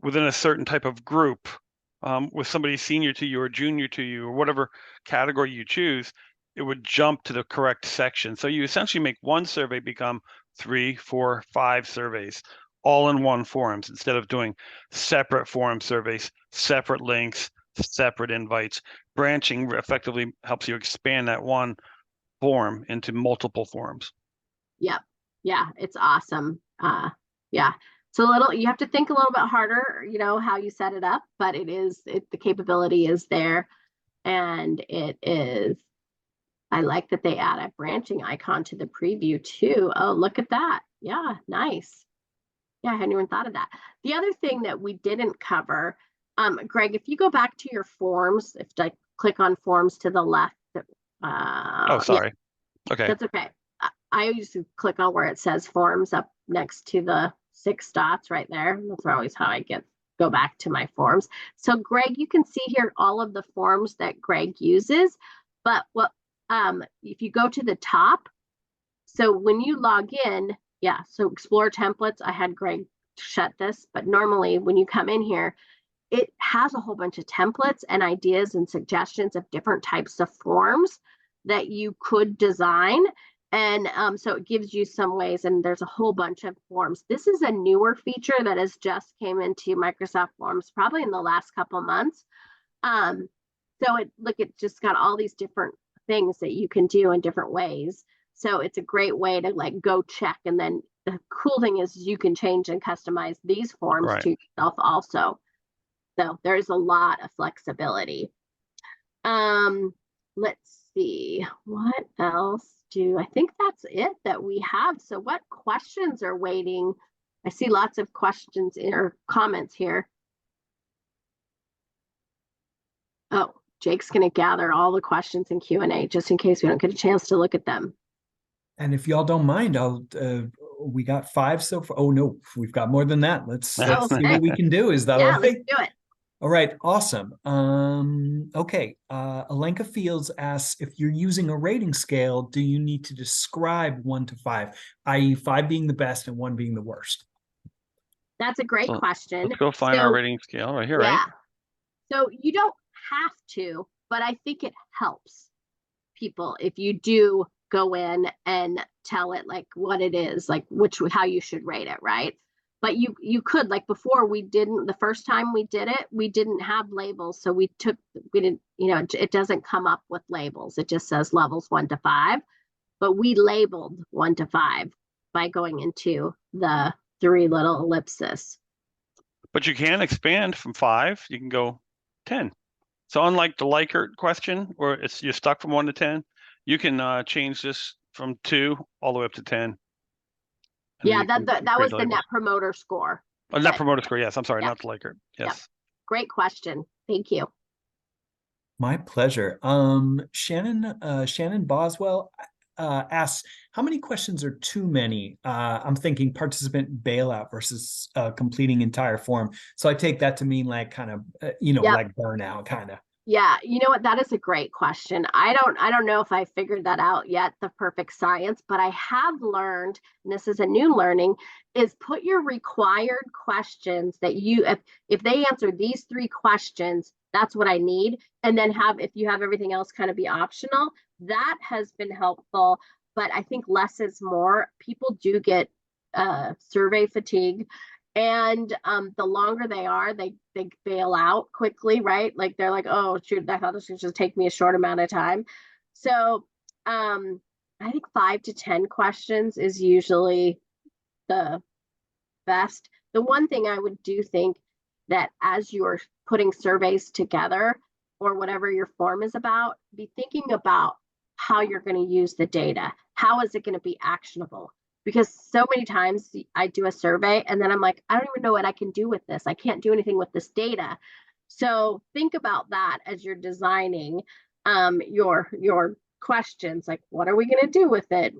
within a certain type of group, with somebody senior to you or junior to you, or whatever category you choose, it would jump to the correct section. So you essentially make one survey become 3, 4, 5 surveys, all in one forums, instead of doing separate forum surveys, separate links, separate invites. Branching effectively helps you expand that one form into multiple forums. Yep. Yeah, it's awesome. Yeah. It's you have to think a little bit harder, you know, how you set it up, but the capability is there. And I like that they add a branching icon to the preview too. Oh, look at that. Yeah, nice. Yeah, I hadn't even thought of that. The other thing that we didn't cover, Greg, if you go back to your forms, if I click on forms to the left. Oh, sorry. Yeah, okay. That's okay. I used to click on where it says forms up next to the 6 dots right there. That's always how I go back to my forms. So Greg, you can see here all of the forms that Greg uses, but if you go to the top, so when you log in, so explore templates, I had Greg shut this, but normally when you come in here, it has a whole bunch of templates and ideas and suggestions of different types of forms that you could design. And so it gives you some ways, and there's a whole bunch of forms. This is a newer feature that has just came into Microsoft Forms probably in the last couple months. So it just got all these different things that you can do in different ways. So it's a great way to go check. And then the cool thing is you can change and customize these forms to yourself also. So there's a lot of flexibility. Let's see, what else I think that's it that we have. So what questions are waiting? I see lots of questions or comments here. Oh, Jake's going to gather all the questions in Q&A just in case we don't get a chance to look at them. And if y'all don't mind, we got 5 so far. Oh no, we've got more than that. Let's see what we can do. Is that all right? Let's do it. All right, awesome. Okay, Alenka Fields asks, if you're using a rating scale, do you need to describe 1 to 5, i.e. 5 being the best and 1 being the worst? That's a great question. Let's go find our rating scale right here, right? So you don't have to, but I think it helps people if you do go in and tell it what it is, how you should rate it, right? But you could, before the first time we did it, we didn't have labels. So we didn't, it doesn't come up with labels. It just says levels 1 to 5, but we labeled 1 to 5 by going into the 3 little ellipses. But you can expand from 5. You can go 10. So unlike the Likert question, where you're stuck from 1 to 10, you can change this from 2 all the way up to 10. And Yeah, you can that create was the the labels. net promoter score. Oh, net promoter score. Yes, I'm sorry, Yeah. not the Likert. Yes. Great question. Thank you. My pleasure. Shannon Boswell asks, how many questions are too many? I'm thinking participant bailout versus completing entire form. So I take that to mean like kind of, like burnout kind of. Yeah, you know what? That is a great question. I don't know if I figured that out yet, the perfect science, but I have learned, and this is a new learning, is put your required questions that if they answer these 3 questions, that's what I need. And then if you have everything else kind of be optional, that has been helpful. But I think less is more. People do get survey fatigue. And the longer they are, they bail out quickly, right? Like they're like, oh shoot, I thought this would just take me a short amount of time. So I think 5 to 10 questions is usually the best. The one thing I would do think that as you're putting surveys together or whatever your form is about, be thinking about how you're going to use the data. How is it going to be actionable? Because so many times I do a survey and then I'm like, I don't even know what I can do with this. I can't do anything with this data. So think about that as you're designing your questions. Like, what are we going to do with it?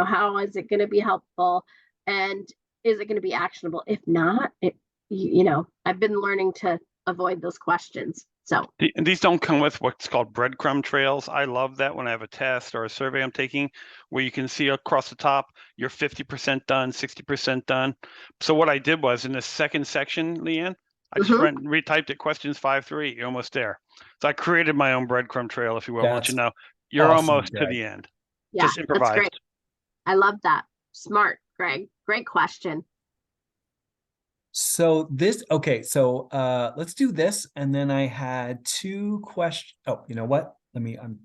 How is it going to be helpful? And is it going to be actionable? If not, I've been learning to avoid those questions. So these don't come with what's called breadcrumb trails. I love that when I have a test or a survey I'm taking where you can see across the top, you're 50% done, 60% done. So what I did was in the second section, Leanne, I just retyped it, questions 5-3, you're almost there. So I created my own breadcrumb trail, if you will, let you know you're awesome, almost Greg. to the end. Yeah, just improvised. That's great. I love that. Smart, Greg. Great question. So let's do this. And then I had 2 questions. Oh, you know what? I'm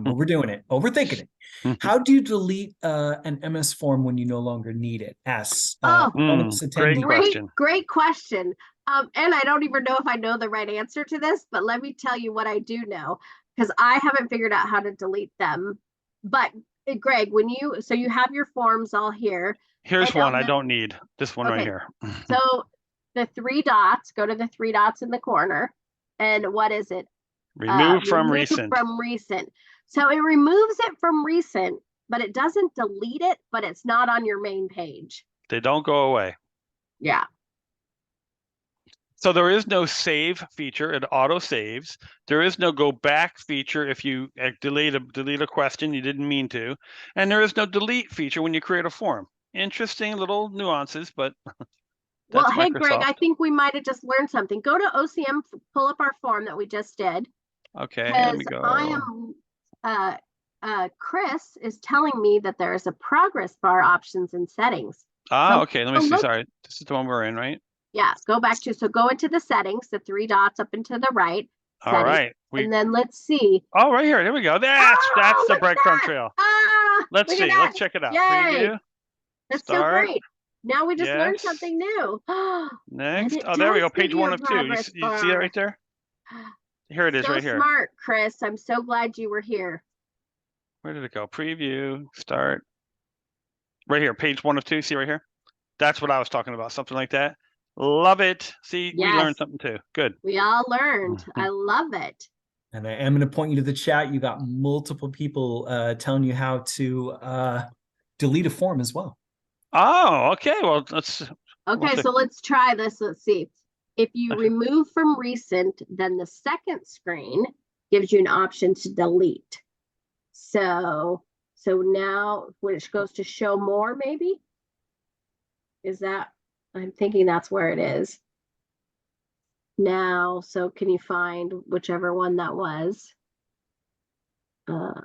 overdoing it, overthinking it. How do you delete an MS form when you no longer need it? Asks great question. Great question. And I don't even know if I know the right answer to this, but let me tell you what I do know, because I haven't figured out how to delete them. But Greg, so you have your forms all here. Here's one I don't need. This one right here. So the 3 dots, go to the 3 dots in the corner. And what is it? Remove from recent. From recent. So it removes it from recent, but it doesn't delete it, but it's not on your main page. They don't go away. Yeah. So there is no save feature. It auto saves. There is no go back feature if you delete a question you didn't mean to. And there is no delete feature when you create a form. Interesting little nuances, but well, hey, Microsoft. Greg, I think we might have just learned something. Go to OCM, pull up our form that we just did. Okay, let me go. Chris is telling me that there is a progress bar options and settings. Okay, let me see. Sorry, this is the one we're in, right? Yeah, go into the settings, the 3 dots up and to the right. All right. And then let's see. Oh, right here. There we go. That's the breadcrumb trail. Let's see. Let's check it out. Yay. Preview. That's so great. Now we just learned something new. Next. Oh, there we go. Page 1 of 2. You see it right there? Here it is, right here. Smart, Chris. I'm so glad you were here. Where did it go? Preview. Start. Right here. Page 1 of 2. See right here? That's what I was talking about. Something like that. Love it. See, we learned something too. Good. We all learned. I love it. And I am going to point you to the chat. You got multiple people telling you how to delete a form as well. Oh, okay. Well, so let's try this. Let's see. If you remove from recent, then the second screen gives you an option to delete. So now, which goes to show more, maybe? Is that? I'm thinking that's where it is now. So can you find whichever one that was? I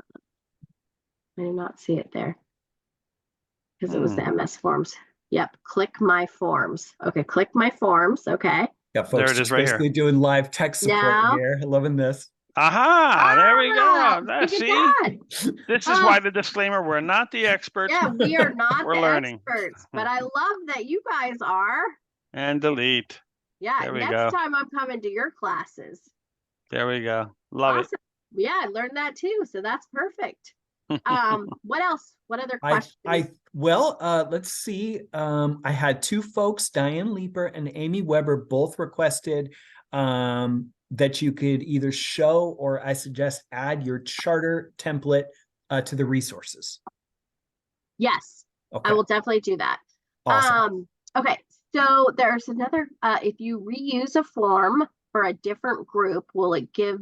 did not see it there because it was the MS forms. Yep. Click my forms. Okay. Click my forms. Okay. Yeah, folks, there it is right basically here. Doing live tech support here. Loving this. Aha, there we go. See, this is why the disclaimer, we're not the experts. Yeah, we are not we're learning. Experts, but I love that you guys are. And delete. Yeah, next time I'm coming to your classes. There we go. Love Awesome. Yeah, I learned that too. So that's perfect. it. What else? What other questions? Let's see. I had two folks, Diane Leeper and Amy Weber, both requested that you could either show or I suggest add your charter template to the resources. Yes, Okay. I will definitely do that. Awesome. Okay, so there's another, if you reuse a form for a different group, will it give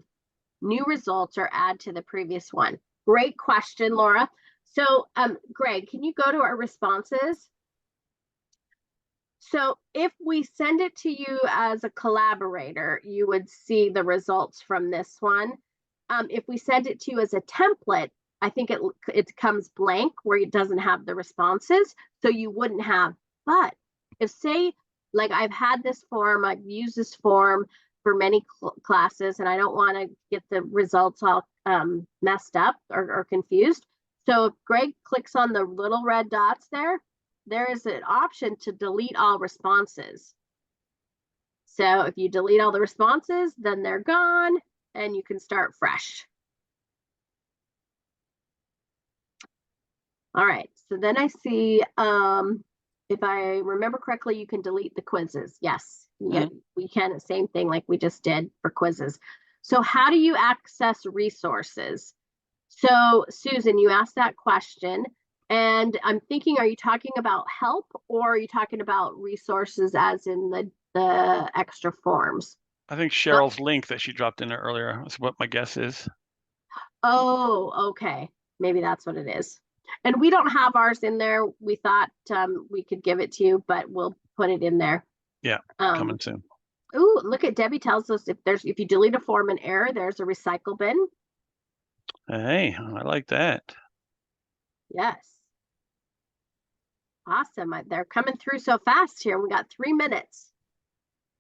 new results or add to the previous one? Great question, Laura. So, Greg, can you go to our responses? So if we send it to you as a collaborator, you would see the results from this one. If we send it to you as a template, I think it comes blank where it doesn't have the responses, so you wouldn't have. But if, say, like I've had this form, I've used this form for many classes, and I don't want to get the results all messed up or confused. So if Greg clicks on the little red dots there is an option to delete all responses. So if you delete all the responses, then they're gone and you can start fresh. All right, so then I see, if I remember correctly, you can delete the quizzes. Yes, we can, same thing like we just did for quizzes. So how do you access resources? So Susan, you asked that question. And I'm thinking, are you talking about help or are you talking about resources as in the extra forms? I think Cheryl's link that she dropped in there earlier is what my guess is. Oh, okay. Maybe that's what it is. And we don't have ours in there. We thought we could give it to you, but we'll put it in there. Yeah, coming soon. Ooh, look at Debbie tells us if you delete a form in error, there's a recycle bin. Hey, I like that. Yes. Awesome. They're coming through so fast here. We got 3 minutes.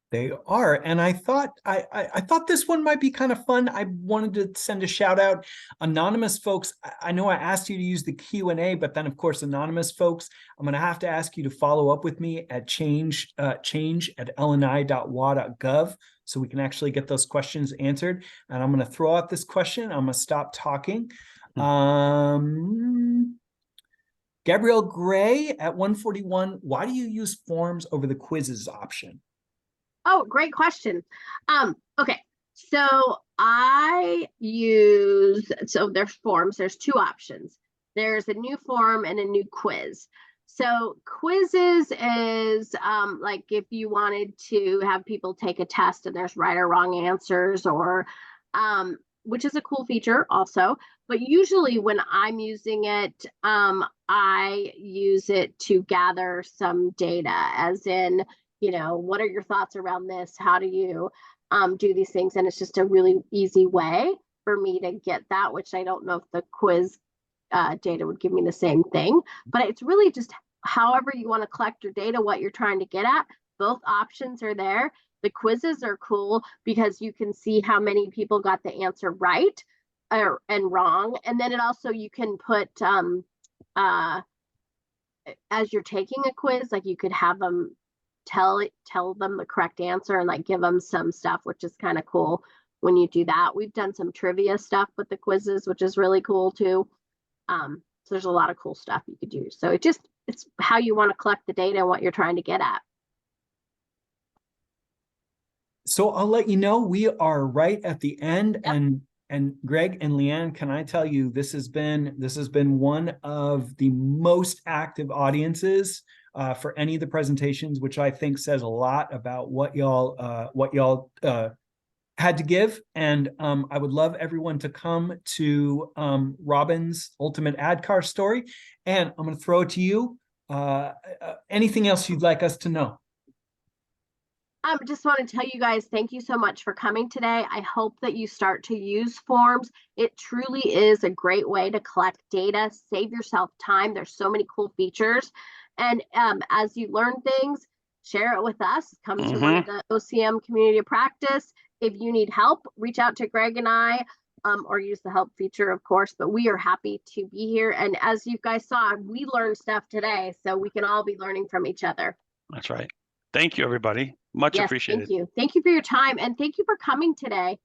They are, and I thought I thought this one might be kind of fun. I wanted to send a shout out. Anonymous folks, I know I asked you to use the Q&A, but then of course, anonymous folks, I'm going to have to ask you to follow up with me at change at lni.wa.gov so we can actually get those questions answered. And I'm going to throw out this question. I'm going to stop talking. Gabrielle Gray at 141, why do you use forms over the quizzes option? Oh, great question. Okay, so there's forms, there's two options. There's a new form and a new quiz. So quizzes is like if you wanted to have people take a test and there's right or wrong answers, or which is a cool feature also. But usually when I'm using it, I use it to gather some data, as in, what are your thoughts around this? How do you do these things? And it's just a really easy way for me to get that, which I don't know if the quiz data would give me the same thing, but it's really just however you want to collect your data, what you're trying to get at. Both options are there. The quizzes are cool because you can see how many people got the answer right and wrong. And then you can put, as you're taking a quiz, like you could have them tell them the correct answer and like give them some stuff, which is kind of cool when you do that. We've done some trivia stuff with the quizzes, which is really cool too. So there's a lot of cool stuff you could do. So it's how you want to collect the data and what you're trying to get at. So I'll let you know we are right at the end. Yep. And Greg and Leanne, can I tell you, this has been one of the most active audiences for any of the presentations, which I think says a lot about what y'all had to give. And I would love everyone to come to Robin's Ultimate Ad Car Story. And I'm going to throw it to you. Anything else you'd like us to know? Just want to tell you guys, thank you so much for coming today. I hope that you start to use forms. It truly is a great way to collect data, save yourself time. There's so many cool features. And as you learn things, share it with us. Come to one of the OCM community of practice. If you need help, reach out to Greg and I, or use the help feature, of course, but we are happy to be here. And as you guys saw, we learned stuff today, so we can all be learning from each other. That's right. Thank you, everybody. Much appreciated. Thank you. Thank you for your time, and thank you for coming today.